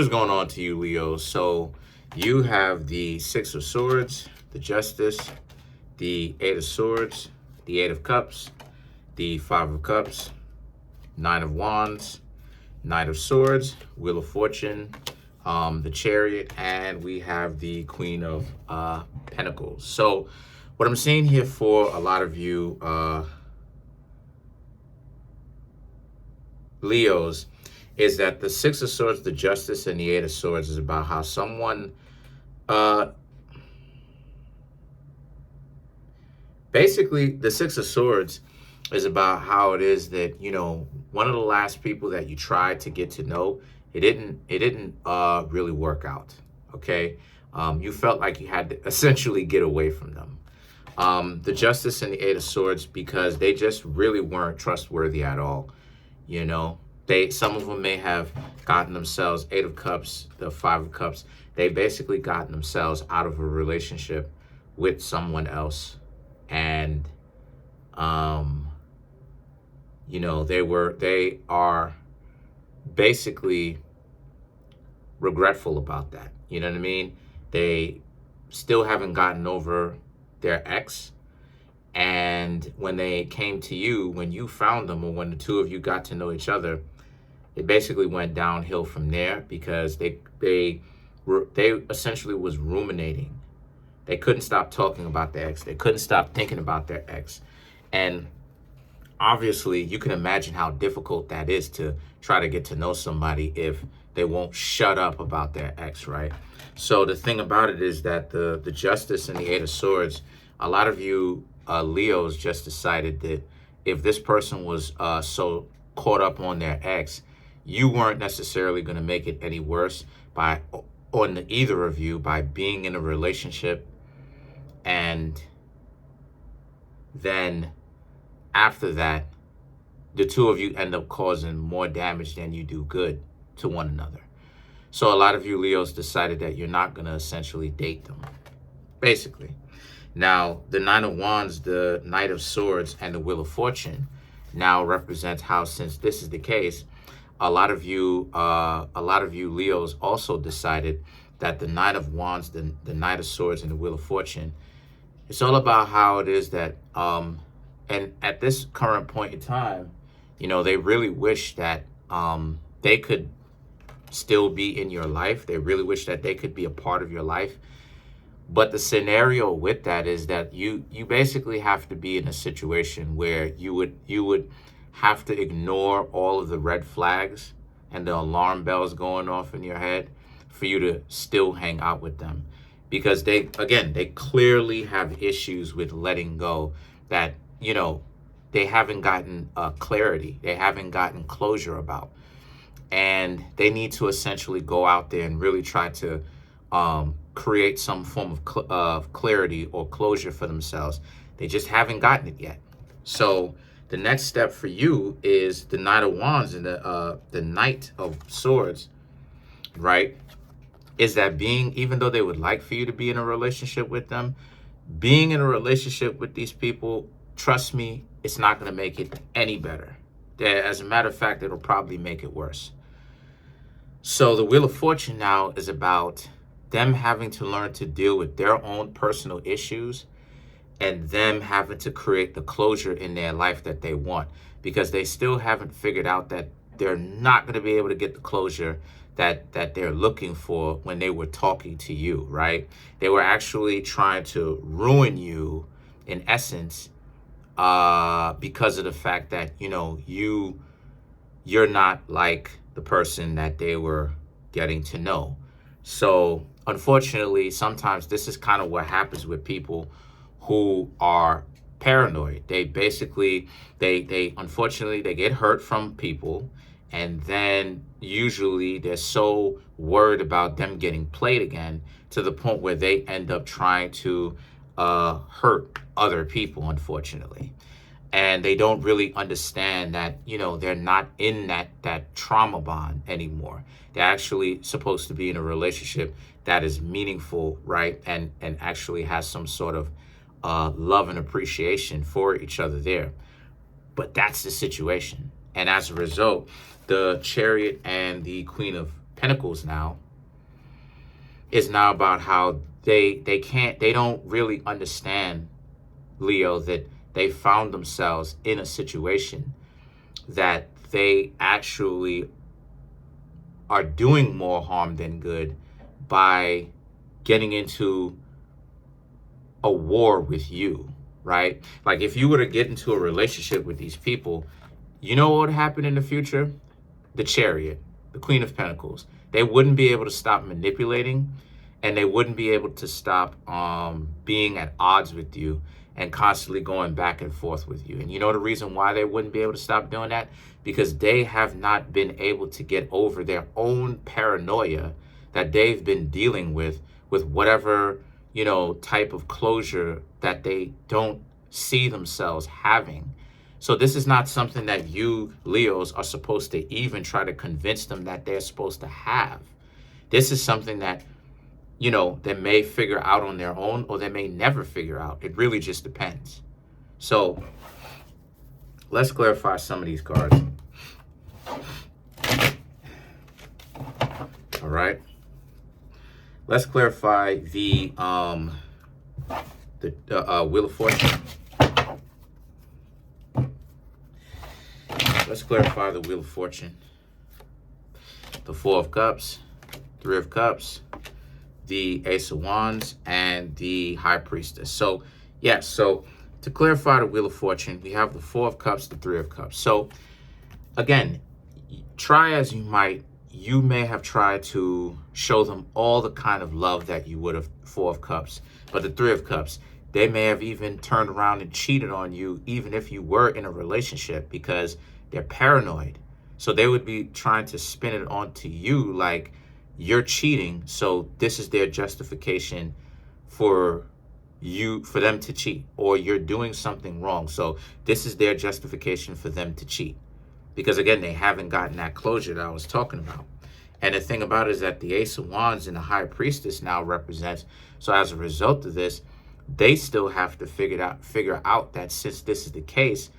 What's going on to you, Leo? So you have the Six of Swords, the Justice, the Eight of Swords, the Eight of Cups, the Five of Cups, Nine of Wands, Knight of Swords, Wheel of Fortune, the Chariot, and we have the Queen of Pentacles. So what I'm seeing here for a lot of you Leos is that the Six of Swords, the Justice, and the Eight of Swords is about how someone basically the Six of Swords is about how it is that, you know, one of the last people that you tried to get to know, it didn't really work out. Okay. You felt like you had to essentially get away from them. The Justice and the Eight of Swords, because they just really weren't trustworthy at all. You know, some of them may have gotten themselves, Eight of Cups, the Five of Cups, they basically gotten themselves out of a relationship with someone else. And, you know, they are basically regretful about that. You know what I mean? They still haven't gotten over their ex. And when they came to you, when you found them, or when the two of you got to know each other, it basically went downhill from there, because they essentially was ruminating. They couldn't stop talking about their ex. They couldn't stop thinking about their ex. And obviously, you can imagine how difficult that is to try to get to know somebody if they won't shut up about their ex, right? So the thing about it is that the Justice and the Eight of Swords, a lot of you Leos just decided that if this person was so caught up on their ex, you weren't necessarily going to make it any worse on either of you by being in a relationship. And then after that, the two of you end up causing more damage than you do good to one another. So a lot of you Leos decided that you're not going to essentially date them, basically. Now, the Nine of Wands, the Knight of Swords, and the Wheel of Fortune now represents how, since this is the case, a lot of you Leos also decided that the Nine of Wands, the Knight of Swords, and the Wheel of Fortune, it's all about how it is that, and at this current point in time, you know, they really wish that they could still be in your life. They really wish that they could be a part of your life. But the scenario with that is that you basically have to be in a situation where you would have to ignore all of the red flags and the alarm bells going off in your head for you to still hang out with them. Because they clearly have issues with letting go that, you know, they haven't gotten clarity. They haven't gotten closure about. And they need to essentially go out there and really try to create some form of clarity or closure for themselves. They just haven't gotten it yet. So the next step for you is the Knight of Wands and the Knight of Swords, right? Is that even though they would like for you to be in a relationship with them, being in a relationship with these people, trust me, it's not going to make it any better. As a matter of fact, it'll probably make it worse. So the Wheel of Fortune now is about them having to learn to deal with their own personal issues and them having to create the closure in their life that they want, because they still haven't figured out that they're not going to be able to get the closure that they're looking for when they were talking to you, right? They were actually trying to ruin you, in essence, because of the fact that, you know, you're not like the person that they were getting to know. So unfortunately, sometimes this is kind of what happens with people who are paranoid. They basically, they unfortunately, they get hurt from people, and then usually they're so worried about them getting played again to the point where they end up trying to hurt other people, unfortunately. And they don't really understand that, you know, they're not in that trauma bond anymore. They're actually supposed to be in a relationship that is meaningful, right? And actually has some sort of love and appreciation for each other there. But that's the situation. And as a result, the Chariot and the Queen of Pentacles now is now about how they don't really understand, Leo, that they found themselves in a situation that they actually are doing more harm than good by getting into a war with you, right? Like if you were to get into a relationship with these people, you know what would happen in the future? The Chariot, the Queen of Pentacles. They wouldn't be able to stop manipulating, and they wouldn't be able to stop being at odds with you and constantly going back and forth with you. And you know the reason why they wouldn't be able to stop doing that? Because they have not been able to get over their own paranoia that they've been dealing with whatever, you know, type of closure that they don't see themselves having. So this is not something that you, Leos, are supposed to even try to convince them that they're supposed to have. This is something that, you know, they may figure out on their own, or they may never figure out. It really just depends. So let's clarify some of these cards. All right. Let's clarify the Wheel of Fortune. Let's clarify the Wheel of Fortune. The Four of Cups, Three of Cups, the Ace of Wands, and the High Priestess. So, yeah, so to clarify the Wheel of Fortune, we have the Four of Cups, the Three of Cups. So, again, try as you might, you may have tried to show them all the kind of love that you would have Four of Cups. But the Three of Cups, they may have even turned around and cheated on you, even if you were in a relationship, because they're paranoid. So they would be trying to spin it onto you like you're cheating. So this is their justification for them to cheat, or you're doing something wrong. So this is their justification for them to cheat. Because again, they haven't gotten that closure that I was talking about. And the thing about it is that the Ace of Wands and the High Priestess now represents. So as a result of this, they still have to figure out that since this is the case,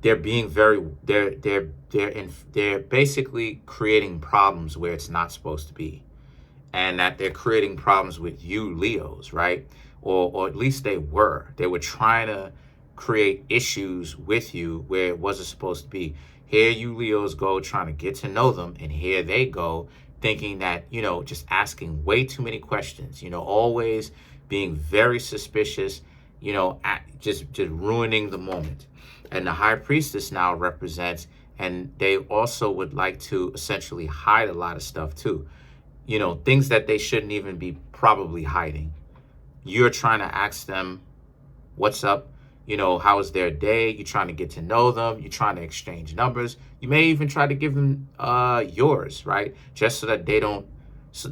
they're being they're basically creating problems where it's not supposed to be. And that they're creating problems with you, Leos, right? Or at least they were. They were trying to create issues with you where it wasn't supposed to be. Here you Leos go trying to get to know them, and here they go thinking that, you know, just asking way too many questions, you know, always being very suspicious, you know, just ruining the moment. And the High Priestess now represents, and they also would like to essentially hide a lot of stuff too. You know, things that they shouldn't even be probably hiding. You're trying to ask them, what's up? You know, how was their day? You're trying to get to know them. You're trying to exchange numbers. You may even try to give them yours, right? Just so that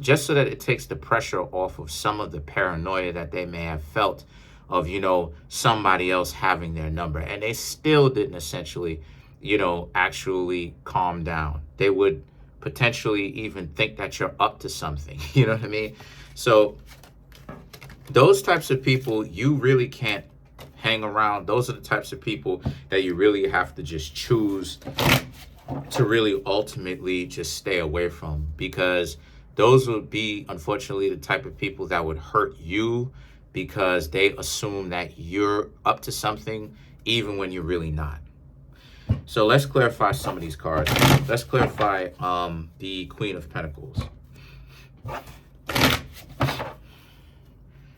just so that it takes the pressure off of some of the paranoia that they may have felt of, you know, somebody else having their number. And they still didn't essentially, you know, actually calm down. They would potentially even think that you're up to something. You know what I mean? So those types of people, you really can't hang around. Those are the types of people that you really have to just choose to really ultimately just stay away from, because those would be, unfortunately, the type of people that would hurt you, because they assume that you're up to something even when you're really not. So let's clarify some of these cards. Let's clarify the Queen of Pentacles.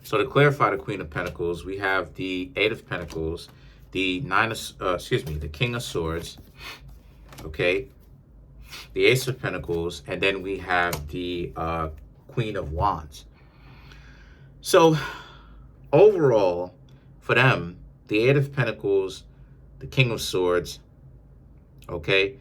So to clarify the Queen of Pentacles, we have the Eight of Pentacles, the the King of Swords, okay, the Ace of Pentacles, and then we have the Queen of Wands. So overall, for them, the Eight of Pentacles, the King of Swords, okay,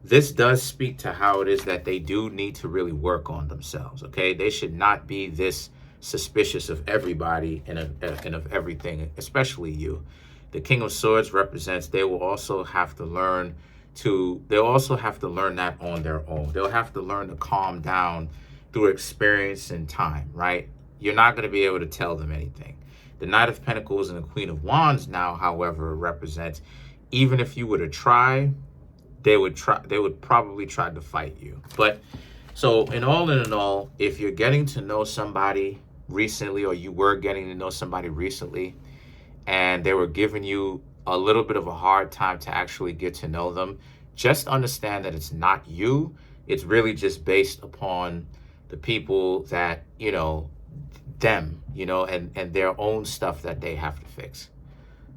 this does speak to how it is that they do need to really work on themselves, okay? They should not be this suspicious of everybody and of everything, especially you. The King of Swords represents they will also have to learn that on their own. They'll have to learn to calm down through experience and time, right? You're not going to be able to tell them anything. The Knight of Pentacles and the Queen of Wands now, however, represents even if you were to try, they would probably try to fight you. But So in all, if you're getting to know somebody recently, or you were getting to know somebody recently, and they were giving you a little bit of a hard time to actually get to know them, just understand that it's not you. It's really just based upon the people that, them, and their own stuff that they have to fix.